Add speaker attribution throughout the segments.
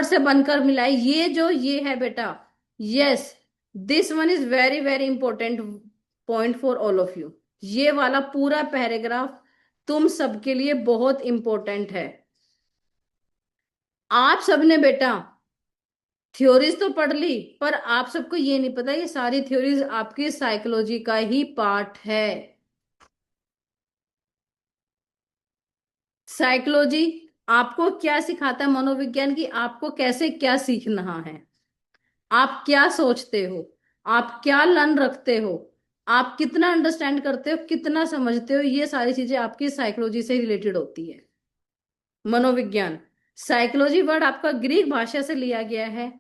Speaker 1: से बनकर मिला है, ये जो ये है बेटा, yes, this one is very very important point for all of you. ये वाला पूरा पैराग्राफ तुम सबके लिए बहुत इंपॉर्टेंट है। आप सबने बेटा थ्योरीज तो पढ़ ली, पर आप सबको ये नहीं पता ये सारी थ्योरीज आपकी साइकोलॉजी का ही पार्ट है। साइकोलॉजी आपको क्या सिखाता है, मनोविज्ञान की आपको कैसे क्या सीखना है, आप क्या सोचते हो, आप क्या लर्न रखते हो, आप कितना अंडरस्टैंड करते हो, कितना समझते हो, ये सारी चीजें आपकी साइकोलॉजी से रिलेटेड होती है। मनोविज्ञान, साइकोलॉजी वर्ड आपका ग्रीक भाषा से लिया गया है।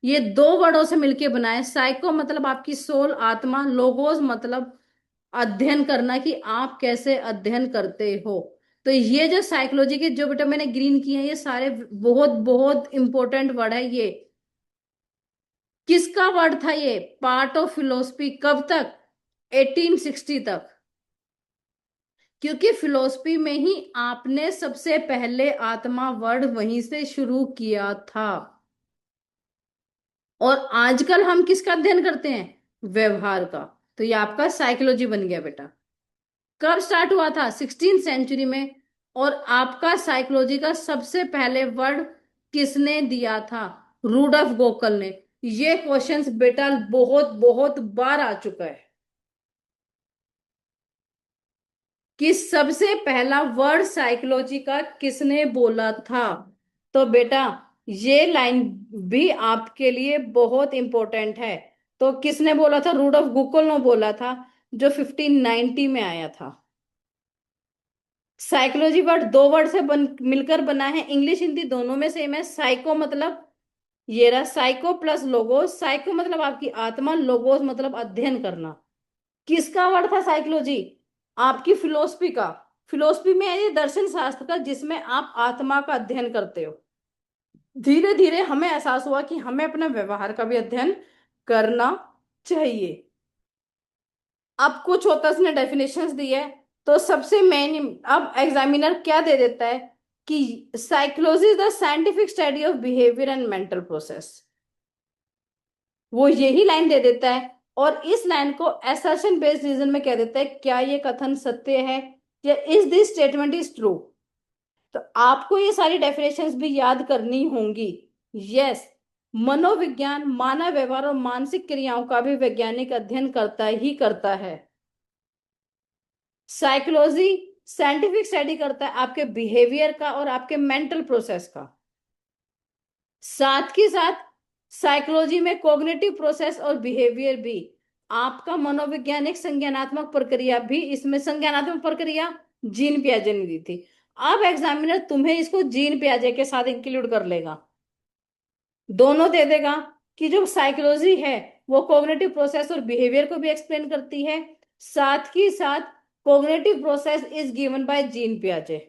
Speaker 1: ये दो वर्डों से मिलके बना है। साइको मतलब आपकी सोल, आत्मा, लोगोस मतलब अध्ययन करना, कि आप कैसे अध्ययन करते हो। तो ये जो साइकोलॉजी के जो बेटा मैंने ग्रीन किए हैं, ये सारे बहुत बहुत इंपॉर्टेंट वर्ड है। ये किसका वर्ड था, ये पार्ट ऑफ फिलोसफी, कब तक, 1860 तक। क्योंकि फिलोसफी में ही आपने सबसे पहले आत्मा वर्ड वहीं से शुरू किया था। और आजकल हम किसका अध्ययन करते हैं, व्यवहार का। तो ये आपका साइकोलॉजी बन गया बेटा। कब स्टार्ट हुआ था, 16th सेंचुरी में। और आपका साइकोलॉजी का सबसे पहले वर्ड किसने दिया था, रूडोल्फ गोकल ने। ये क्वेश्चंस बेटा बहुत बहुत बार आ चुका है कि सबसे पहला वर्ड साइकोलॉजी का किसने बोला था। तो बेटा ये लाइन भी आपके लिए बहुत इंपॉर्टेंट है। तो किसने बोला था, रूडोल्फ गुकल ने बोला था, जो 1590 में आया था। साइकोलॉजी वर्ड दो वर्ड से मिलकर बना है, इंग्लिश हिंदी दोनों में सेम है। साइको मतलब ये रहा, साइको प्लस लोगोस। साइको मतलब आपकी आत्मा, लोगोस मतलब अध्ययन करना। किसका वर्ड था साइकोलॉजी, आपकी फिलोसफी का। फिलोसफी में है ये दर्शन शास्त्र का, जिसमें आप आत्मा का अध्ययन करते हो। धीरे धीरे हमें एहसास हुआ कि हमें अपने व्यवहार का भी अध्ययन करना चाहिए। अब कुछ होता है, उसने डेफिनेशंस दी है। तो सबसे मेन, अब एग्जामिनर क्या दे देता है कि psychology is the scientific study of behaviour and mental process, वो यही लाइन दे देता है। और इस लाइन को असर्शन बेस्ड रीजन में कह देता है, क्या ये कथन सत्य है, या is this statement is true. तो आपको ये सारी डेफिनेशंस भी याद करनी होंगी। यस, मनोविज्ञान मानव व्यवहार और मानसिक क्रियाओं का भी वैज्ञानिक अध्ययन करता ही करता है। साइकोलॉजी साइंटिफिक स्टडी करता है आपके बिहेवियर का और आपके मेंटल प्रोसेस का। साथ ही साथ साइकोलॉजी में कॉग्निटिव प्रोसेस और बिहेवियर भी, आपका मनोवैज्ञानिक संज्ञानात्मक प्रक्रिया भी, इसमें संज्ञानात्मक प्रक्रिया जीन पियाजे ने दी थी। अब एग्जामिनर तुम्हें इसको जीन पियाजे के साथ इंक्लूड कर लेगा, दोनों दे देगा कि जो साइकोलॉजी है वो कॉग्निटिव प्रोसेस और बिहेवियर को भी एक्सप्लेन करती है। साथ ही साथ cognitive process is given by Jean पियाजे।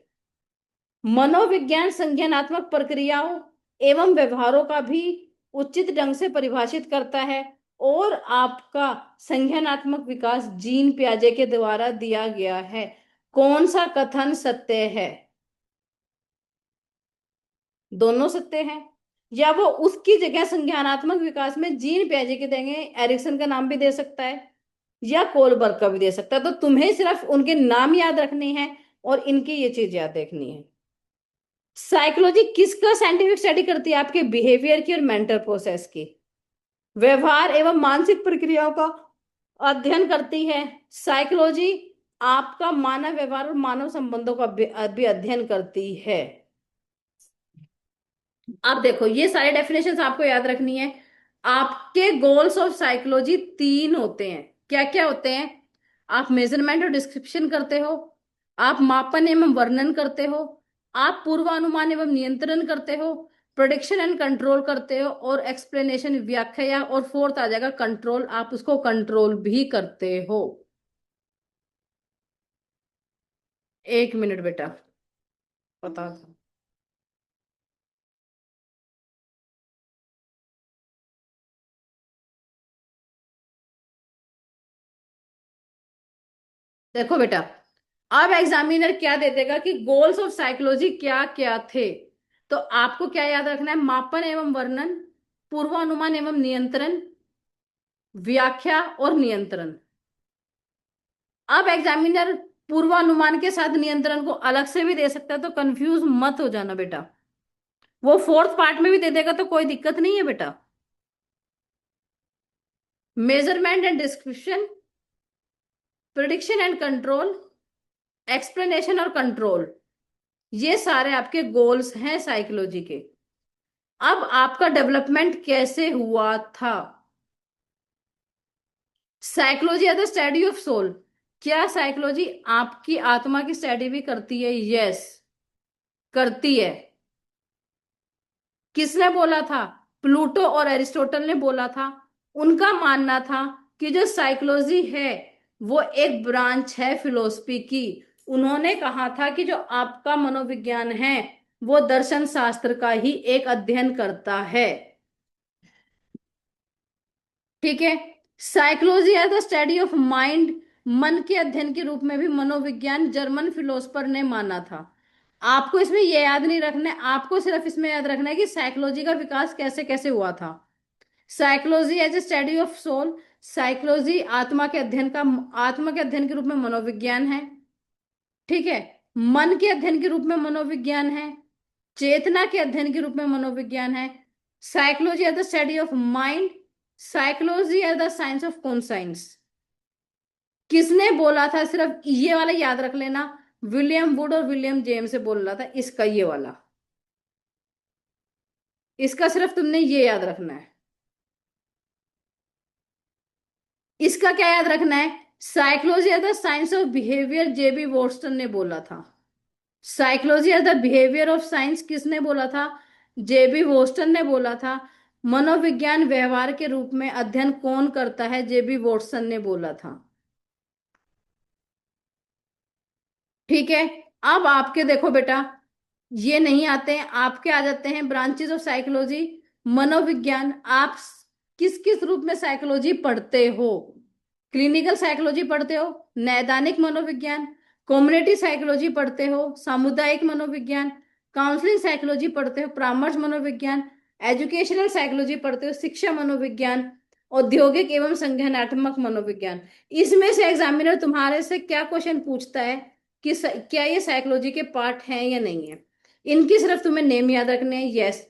Speaker 1: मनोविज्ञान संज्ञानात्मक प्रक्रियाओं एवं व्यवहारों का भी उचित ढंग से परिभाषित करता है। और आपका संज्ञानात्मक विकास जीन पियाजे के द्वारा दिया गया है। कौन सा कथन सत्य है, दोनों सत्य हैं। या वो उसकी जगह संज्ञानात्मक विकास में जीन पियाजे के देंगे, एरिक्सन का नाम भी दे सकता है या कोलबर्ग का भी दे सकता है। तो तुम्हें सिर्फ उनके नाम याद रखने हैं और इनकी ये चीज याद देखनी है। साइकोलॉजी किसका साइंटिफिक स्टडी करती है, आपके बिहेवियर की और मेंटल प्रोसेस की, व्यवहार एवं मानसिक प्रक्रियाओं का अध्ययन करती है। साइकोलॉजी आपका मानव व्यवहार और मानव संबंधों का भी अध्ययन करती है। अब देखो ये सारे डेफिनेशंस आपको याद रखनी है। आपके गोल्स ऑफ साइकोलॉजी तीन होते हैं, क्या क्या होते हैं, आप मेजरमेंट और डिस्क्रिप्शन करते हो, आप मापन एवं वर्णन करते हो, आप पूर्वानुमान एवं नियंत्रण करते हो, प्रोडिक्शन एंड कंट्रोल करते हो, और एक्सप्लेनेशन व्याख्या, और फोर्थ आ जाएगा कंट्रोल, आप उसको कंट्रोल भी करते हो। एक मिनट बेटा, पता था। देखो बेटा, अब एग्जामिनर क्या दे देगा कि गोल्स ऑफ साइकोलॉजी क्या क्या थे। तो आपको क्या याद रखना है? मापन एवं वर्णन, पूर्वानुमान एवं नियंत्रण, व्याख्या और नियंत्रण। अब एग्जामिनर पूर्वानुमान के साथ नियंत्रण को अलग से भी दे सकता है, तो कंफ्यूज मत हो जाना बेटा। वो फोर्थ पार्ट में भी दे देगा तो कोई दिक्कत नहीं है बेटा। Measurement and description, prediction and control, explanation और कंट्रोल, ये सारे आपके गोल्स हैं साइकोलॉजी के। अब आपका डेवलपमेंट कैसे हुआ था? Psychology as the study of soul. क्या साइकोलॉजी आपकी आत्मा की स्टडी भी करती है? यस, करती है। किसने बोला था? प्लूटो और एरिस्टोटल ने बोला था। उनका मानना था कि जो साइकोलॉजी है वो एक ब्रांच है फिलोसफी की। उन्होंने कहा था कि जो आपका मनोविज्ञान है वो दर्शन शास्त्र का ही एक अध्ययन करता है। ठीक है। Psychology as the study of mind, मन के अध्ययन के रूप में भी मनोविज्ञान जर्मन फिलोसफर ने माना था। आपको इसमें यह याद नहीं रखना है, आपको सिर्फ इसमें याद रखना है कि साइकोलॉजी का विकास कैसे कैसे हुआ था। Psychology as a study of soul, psychology आत्मा के अध्ययन का, आत्मा के अध्ययन के रूप में मनोविज्ञान है। ठीक है। मन के अध्ययन के रूप में मनोविज्ञान है। चेतना के अध्ययन के रूप में मनोविज्ञान है। Psychology as the study of mind, psychology as the science of consciousness. किसने बोला था? सिर्फ ये वाला याद रख लेना, विलियम वुड और विलियम जेम्स से बोल रहा था इसका, ये वाला, इसका सिर्फ तुमने ये याद रखना है। इसका क्या याद रखना है? Psychology as the science of behaviour, J B Watson ने बोला था। Psychology as the behaviour of science किसने बोला था? जेबी वॉटसन ने बोला था। मनोविज्ञान व्यवहार के रूप में अध्ययन कौन करता है? जेबी वॉटसन ने बोला था। ठीक है। अब आपके देखो बेटा, ये नहीं आते हैं, आपके आ जाते हैं ब्रांचेस ऑफ साइकोलॉजी। मनोविज्ञान, आप किस किस रूप में साइकोलॉजी पढ़ते हो? क्लिनिकल साइकोलॉजी पढ़ते हो, नैदानिक मनोविज्ञान, कम्युनिटी साइकोलॉजी पढ़ते हो, सामुदायिक मनोविज्ञान, काउंसलिंग साइकोलॉजी पढ़ते हो, परामर्श मनोविज्ञान, एजुकेशनल साइकोलॉजी पढ़ते हो, शिक्षा मनोविज्ञान, औद्योगिक एवं संज्ञानात्मक मनोविज्ञान। इसमें से एग्जामिनर तुम्हारे से क्या क्वेश्चन पूछता है कि क्या ये साइकोलॉजी के पार्ट हैं या नहीं है? इनकी सिर्फ तुम्हें नेम याद रखने हैं। यस।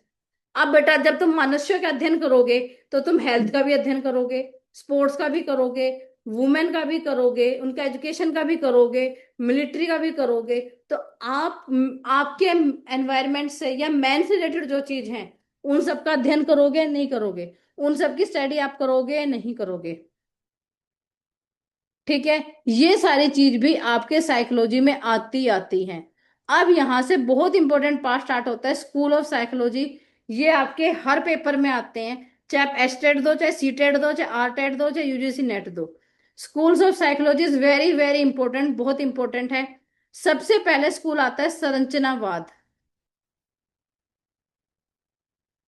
Speaker 1: अब बेटा जब तुम मनुष्य का अध्ययन करोगे तो तुम हेल्थ का भी अध्ययन करोगे, स्पोर्ट्स का भी करोगे, वुमेन का भी करोगे, उनका एजुकेशन का भी करोगे, मिलिट्री का भी करोगे। तो आप आपके एनवायरनमेंट से या मैन से रिलेटेड जो चीज है उन सब का अध्ययन करोगे नहीं करोगे? उन सब की स्टडी आप करोगे या नहीं करोगे? ठीक है। ये सारी चीज भी आपके साइकोलॉजी में आती आती हैं। अब यहां से बहुत इंपॉर्टेंट पार्ट स्टार्ट होता है, स्कूल ऑफ साइकोलॉजी। ये आपके हर पेपर में आते हैं, चाहे आप एस्टेट दो, चाहे सीटेट दो, चाहे आरटेट दो, चाहे यूजीसी नेट दो। Schools of psychology is very very important, बहुत इंपॉर्टेंट है। सबसे पहले स्कूल आता है संरचनावाद।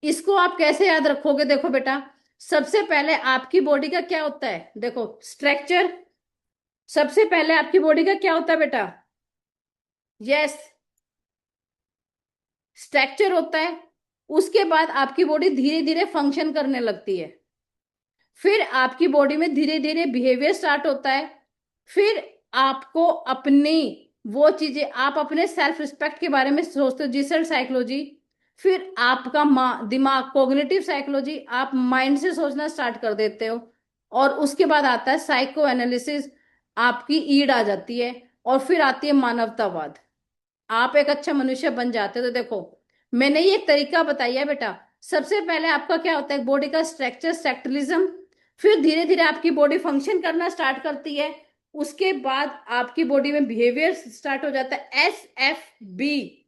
Speaker 1: इसको आप कैसे याद रखोगे? देखो बेटा, सबसे पहले आपकी बॉडी का क्या होता है? देखो स्ट्रक्चर, सबसे पहले आपकी बॉडी का क्या होता है बेटा? यस, स्ट्रक्चर होता है। उसके बाद आपकी बॉडी धीरे धीरे फंक्शन करने लगती है। फिर आपकी बॉडी में धीरे धीरे बिहेवियर स्टार्ट होता है। फिर आपको अपनी वो चीजें, आप अपने सेल्फ रिस्पेक्ट के बारे में सोचते हो, जिससे साइकोलॉजी। फिर आपका दिमाग, कोग्निटिव साइकोलॉजी, आप माइंड से सोचना स्टार्ट कर देते हो। और उसके बाद आता है साइको एनालिसिस, आपकी ईड आ जाती है। और फिर आती है मानवतावाद, आप एक अच्छा मनुष्य बन जाते हो। तो देखो, मैंने ये एक तरीका बताया है बेटा। सबसे पहले आपका क्या होता है? बॉडी का स्ट्रक्चर, सेक्टरलिज्म। फिर धीरे धीरे आपकी बॉडी फंक्शन करना स्टार्ट करती है। उसके बाद आपकी बॉडी में बिहेवियर स्टार्ट हो जाता है, SFBG।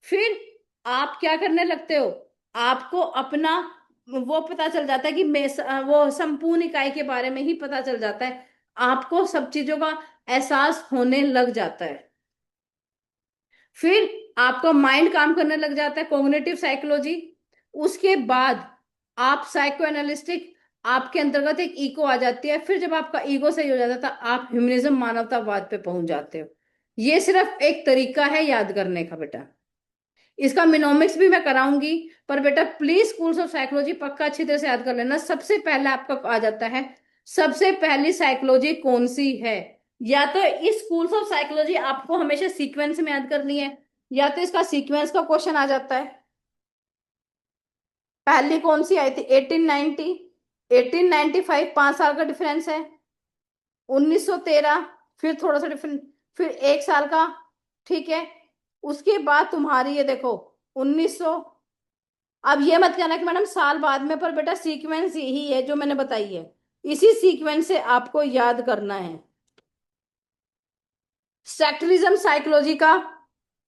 Speaker 1: फिर आप क्या करने लगते हो? आपको अपना वो पता चल जाता है कि वो संपूर्ण इकाई के बारे में ही पता चल जाता है। आपको सब चीजों का एहसास होने लग जाता है। फिर आपका माइंड काम करने लग जाता है, कॉग्निटिव साइकोलॉजी। उसके बाद आप साइको एनालिस्टिक, आपके अंतर्गत एक ईगो आ जाती है। फिर जब आपका ईगो सही हो जाता है तो आप ह्यूमनिज्म, मानवतावाद पे पहुंच जाते हो। ये सिर्फ एक तरीका है याद करने का बेटा। इसका मिनोमिक्स भी मैं कराऊंगी। पर बेटा प्लीज स्कूल्स ऑफ साइकोलॉजी पक्का अच्छी तरह से याद कर लेना। सबसे पहले आपका आ जाता है, सबसे पहली साइकोलॉजी कौन सी है? या तो इस स्कूल्स ऑफ साइकोलॉजी आपको हमेशा सीक्वेंस में याद करनी है, या तो इसका सीक्वेंस का क्वेश्चन आ जाता है। पहली कौन सी आई थी? 1890, 1895, 5 साल का डिफरेंस है। 1913, फिर थोड़ा सा डिफरेंस, फिर 1 साल का। ठीक है, उसके बाद तुम्हारी ये देखो 1900। अब ये मत कहना कि मैडम साल बाद में, पर बेटा सीक्वेंस यही है जो मैंने बताई है, इसी सीक्वेंस से आपको याद करना है। सेक्टरिज्म साइकोलॉजी का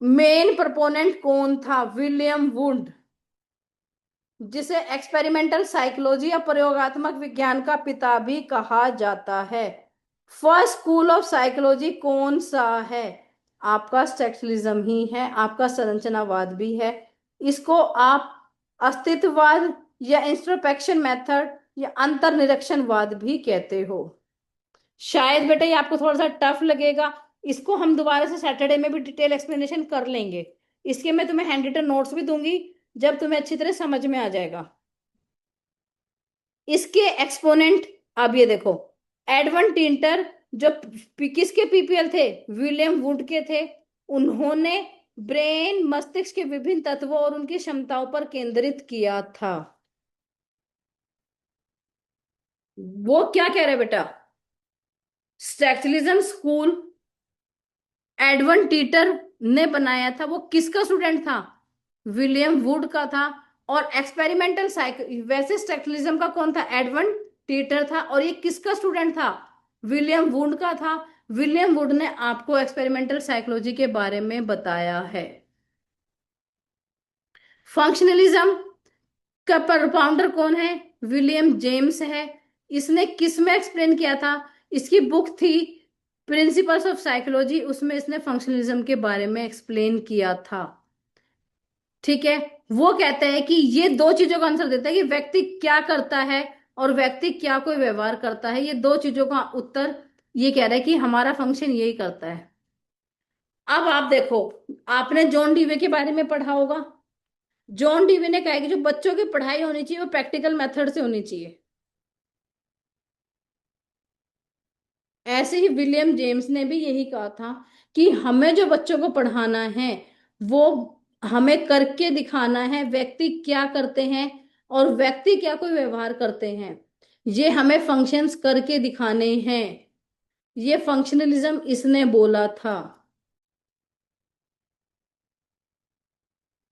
Speaker 1: मेन प्रोपोनेंट कौन था? विलियम वुंड, जिसे एक्सपेरिमेंटल साइकोलॉजी या प्रयोगात्मक विज्ञान का पिता भी कहा जाता है। फर्स्ट स्कूल ऑफ साइकोलॉजी कौन सा है? आपका स्ट्रक्चरलिज्म ही है, आपका संरचनावाद भी है। इसको आप अस्तित्ववाद या इंट्रोस्पेक्शन मेथड या अंतर्निरीक्षणवाद भी कहते हो। शायद बेटा ये आपको थोड़ा सा टफ लगेगा, इसको हम दोबारा से सैटरडे में भी डिटेल एक्सप्लेनेशन कर लेंगे। इसके मैं तुम्हें हैंड रिटन नोट्स भी दूंगी, जब तुम्हें अच्छी तरह समझ में आ जाएगा। इसके एक्सपोनेंट, अब ये देखो, एडवन टिंटर, जो किसके पीपीएल थे? विलियम वुड के थे। उन्होंने ब्रेन, मस्तिष्क के विभिन्न तत्वों और उनकी क्षमताओं पर केंद्रित किया था। वो क्या कह रहे बेटा? स्ट्रक्चरलिज्म स्कूल एडवन टीटर ने बनाया था। वो किसका स्टूडेंट था? विलियम वुड का था। और एक्सपेरिमेंटल वैसे स्ट्रक्चरलिज्म का कौन था? एडवन टीटर था। और ये किसका स्टूडेंट था? विलियम वुड का था। विलियम वुड ने आपको एक्सपेरिमेंटल साइकोलॉजी के बारे में बताया है। फंक्शनलिज्म का प्रोपाउंडर कौन है? विलियम जेम्स है। इसने किस में एक्सप्लेन किया था? इसकी बुक थी प्रिंसिपल्स ऑफ साइकोलॉजी, उसमें इसने फंक्शनलिज्म के बारे में एक्सप्लेन किया था। ठीक है, वो कहता है कि ये दो चीजों का आंसर देता है कि व्यक्ति क्या करता है और व्यक्ति क्या कोई व्यवहार करता है। ये दो चीजों का उत्तर ये कह रहा है कि हमारा फंक्शन यही करता है। अब आप देखो, आपने जॉन डीवे के बारे में पढ़ा होगा। जॉन डीवे ने कहा कि जो बच्चों की पढ़ाई होनी चाहिए वो प्रैक्टिकल मेथड से होनी चाहिए। ऐसे ही विलियम जेम्स ने भी यही कहा था कि हमें जो बच्चों को पढ़ाना है वो हमें करके दिखाना है, व्यक्ति क्या करते हैं और व्यक्ति क्या कोई व्यवहार करते हैं, ये हमें फंक्शंस करके दिखाने हैं। ये फंक्शनलिज्म इसने बोला था।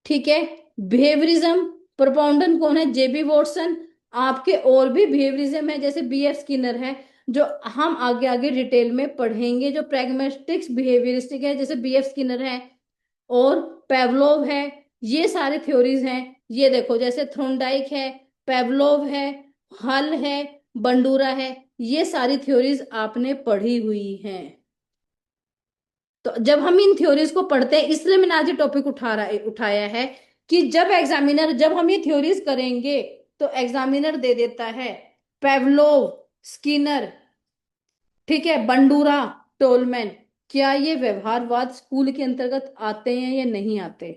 Speaker 1: ठीक है, बिहेवियरिज्म प्रोपाउंडर कौन है? जेबी वॉटसन। आपके और भी बिहेवियरिज्म है, जैसे बीएफ स्किनर है, जो हम आगे आगे डिटेल में पढ़ेंगे। जो प्रैग्मेटिक्स बिहेवियरिस्टिक है, जैसे बीएफ स्किनर है और पेवलोव है। ये सारे थ्योरीज हैं। ये देखो, जैसे थ्रोनडाइक है, पेवलोव है, हल है, बंडूरा है। ये सारी थ्योरीज आपने पढ़ी हुई हैं। तो जब हम इन थ्योरीज को पढ़ते हैं, इसलिए मैंने आज ये टॉपिक उठाया है कि जब हम ये थ्योरीज करेंगे तो एग्जामिनर दे देता है पेवलोव, स्किनर, ठीक है, बंडूरा, टोलमैन, क्या ये व्यवहारवाद स्कूल के अंतर्गत आते हैं या नहीं आते?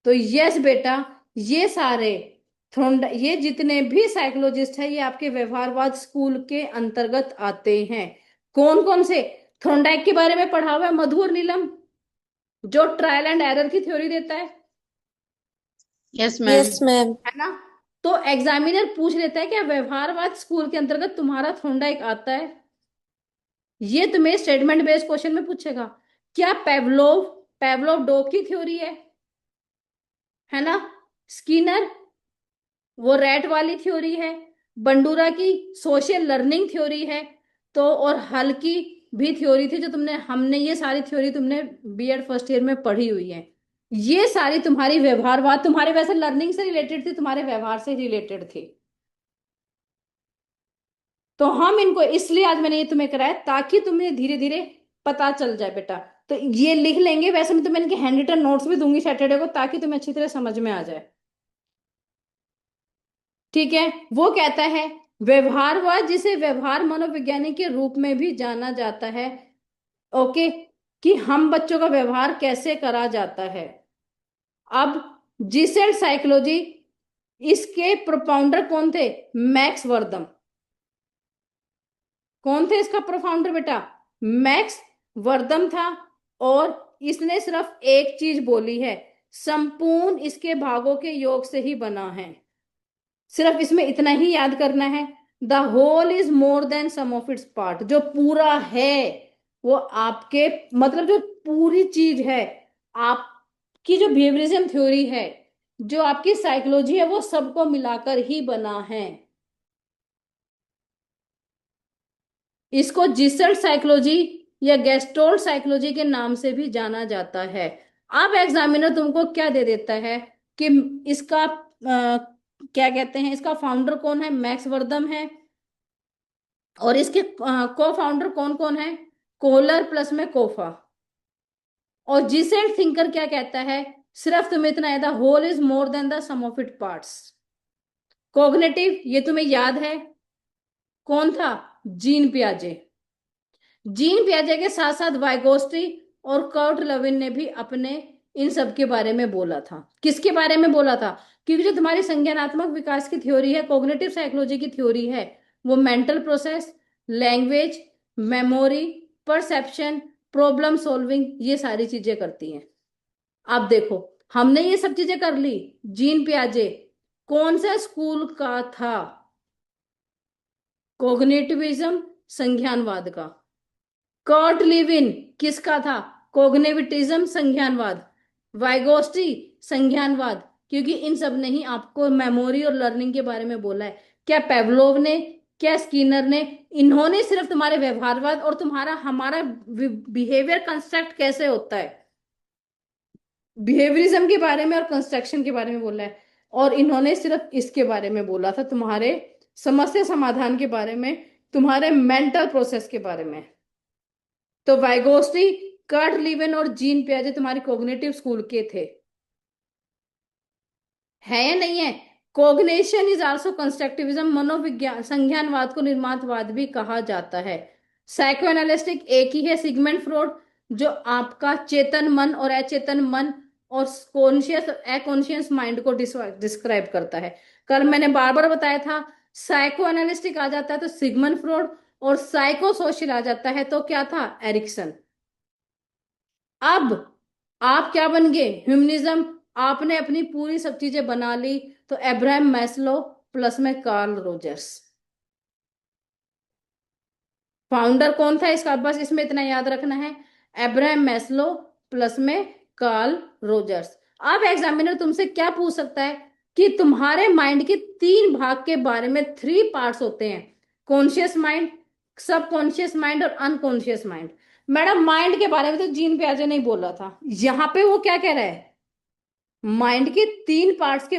Speaker 1: तो यस बेटा, ये सारे ये जितने भी साइकोलॉजिस्ट है ये आपके व्यवहारवाद स्कूल के अंतर्गत आते हैं। कौन कौन से? थ्रोनडाइक के बारे में पढ़ा हुआ है, मधु और नीलम, जो ट्रायल एंड एरर की थ्योरी देता है।
Speaker 2: Yes ma'am.
Speaker 3: Yes ma'am.
Speaker 1: है ना? तो एग्जामिनर पूछ लेता है क्या व्यवहारवाद स्कूल के अंतर्गत तुम्हारा थ्रोनडाइक आता है? ये तुम्हें स्टेटमेंट बेस्ड क्वेश्चन में पूछेगा। क्या पेवलोव, पेवलोव डॉग की थ्योरी है ना? स्किनर वो रैट वाली थ्योरी है। बंडूरा की सोशल लर्निंग थ्योरी है। तो और हल की भी थ्योरी थी, जो हमने ये सारी थ्योरी तुमने बीएड फर्स्ट ईयर में पढ़ी हुई है। ये सारी तुम्हारी व्यवहारवाद, तुम्हारे वैसे लर्निंग से रिलेटेड थी, तुम्हारे व्यवहार से रिलेटेड थी। तो हम इनको इसलिए आज मैंने ये तुम्हें कराया ताकि तुम्हें धीरे धीरे पता चल जाए बेटा। तो ये लिख लेंगे, वैसे मैं तुम्हें इनके हैंड रिटन नोट्स भी दूंगी सैटरडे को, ताकि तुम्हें अच्छी तरह समझ में आ जाए। ठीक है, वो कहता है व्यवहारवाद, जिसे व्यवहार मनोविज्ञानी के रूप में भी जाना जाता है। ओके, कि हम बच्चों का व्यवहार कैसे करा जाता है। अब जीसेल साइकोलॉजी, इसके प्रोफाउंडर कौन थे? मैक्स वर्दम। कौन थे इसका प्रोफाउंडर बेटा? मैक्स वर्दम था। और इसने सिर्फ एक चीज बोली है, संपूर्ण इसके भागों के योग से ही बना है। सिर्फ इसमें इतना ही याद करना है, the whole is more than sum of its part. जो पूरा है वो आपके मतलब जो पूरी चीज है, आपकी जो बिहेवियरिज्म थ्योरी है, जो आपकी साइकोलॉजी है, वो सबको मिलाकर ही बना है। इसको जिसल्ट साइकोलॉजी या गेस्टोल्ट साइकोलॉजी के नाम से भी जाना जाता है। अब एग्जामिनर तुमको क्या दे देता है कि इसका क्या कहते हैं, इसका फाउंडर कौन है? मैक्स वर्दम है। और इसके को फाउंडर कौन कौन है? कोहलर प्लस में कोफा। और जिसेल्ट थिंकर क्या कहता है? सिर्फ तुम्हें इतना है, the whole is more than the sum of it parts. Cognitive, ये तुम्हें याद है, कौन था? जीन पियाजे। जीन पियाजे के साथ साथ वाइगोस्टी और कर्ट लविन ने भी अपने इन सब के बारे में बोला था। किसके बारे में बोला था? क्योंकि जो तुम्हारी संज्ञानात्मक विकास की थ्योरी है, कॉग्निटिव साइकोलॉजी की थ्योरी है, वो mental process, language, memory, perception, problem solving, ये सारी चीजें करती हैं। अब देखो, हमने ये सब चीजें कर ली। जीन पियाजे कौन सा स्कूल का था? कोग्निटिविज्म, संज्ञानवाद का। कर्ट लिविन किसका था? कोग्निटिविज्म, संज्ञानवाद। वाइगोस्टी, संज्ञानवाद। क्योंकि इन सब ने ही आपको मेमोरी और लर्निंग के बारे में बोला है। क्या पेवलोव ने, क्या स्किनर ने, इन्होंने सिर्फ तुम्हारे व्यवहारवाद और तुम्हारा हमारा बिहेवियर कंस्ट्रक्ट कैसे होता है, बिहेवियरिज्म के बारे में और कंस्ट्रक्शन के बारे में बोला है। और इन्होंने सिर्फ इसके बारे में बोला था, तुम्हारे समस्या समाधान के बारे में, तुम्हारे मेंटल प्रोसेस के बारे में। तो वाइगोस्टी, कर्ट लिवन और जीन पियाजे तुम्हारे कोग्निटिव स्कूल के थे। है या नहीं है? कोग्निशन इज आल्सो कंस्ट्रक्टिविज्म, मनोविज्ञान, संज्ञानवाद को निर्माणवाद भी कहा जाता है। साइको एनालिस्टिक एक ही है, सिगमंड फ्रॉइड, जो आपका चेतन मन और अचेतन मन और कॉन्शियस अकॉन्शियस माइंड को डिस्क्राइब करता है। कल मैंने बार बार बताया था, साइको एनालिस्टिक आ जाता है तो सिगमंड फ्रॉइड, और साइको सोशल आ जाता है तो क्या था? एरिक्सन। अब आप क्या बन गए? ह्यूमनिज्म। आपने अपनी पूरी सब चीजें बना ली, तो अब्राहम मैस्लो प्लस में कार्ल रोजर्स। फाउंडर कौन था इसका? बस इसमें इतना याद रखना है, अब्राहम मैस्लो प्लस में कार्ल रोजर्स। अब एग्जामिनर तुमसे क्या पूछ सकता है कि तुम्हारे माइंड के तीन भाग के बारे में, थ्री पार्ट्स होते हैं, कॉन्शियस माइंड, सब कॉन्शियस माइंड और अनकॉन्शियस माइंड। मैडम माइंड के बारे में तो जीन पियाजे ने ही बोला था, यहाँ पे वो क्या कह रहा है? माइंड के तीन पार्ट्स के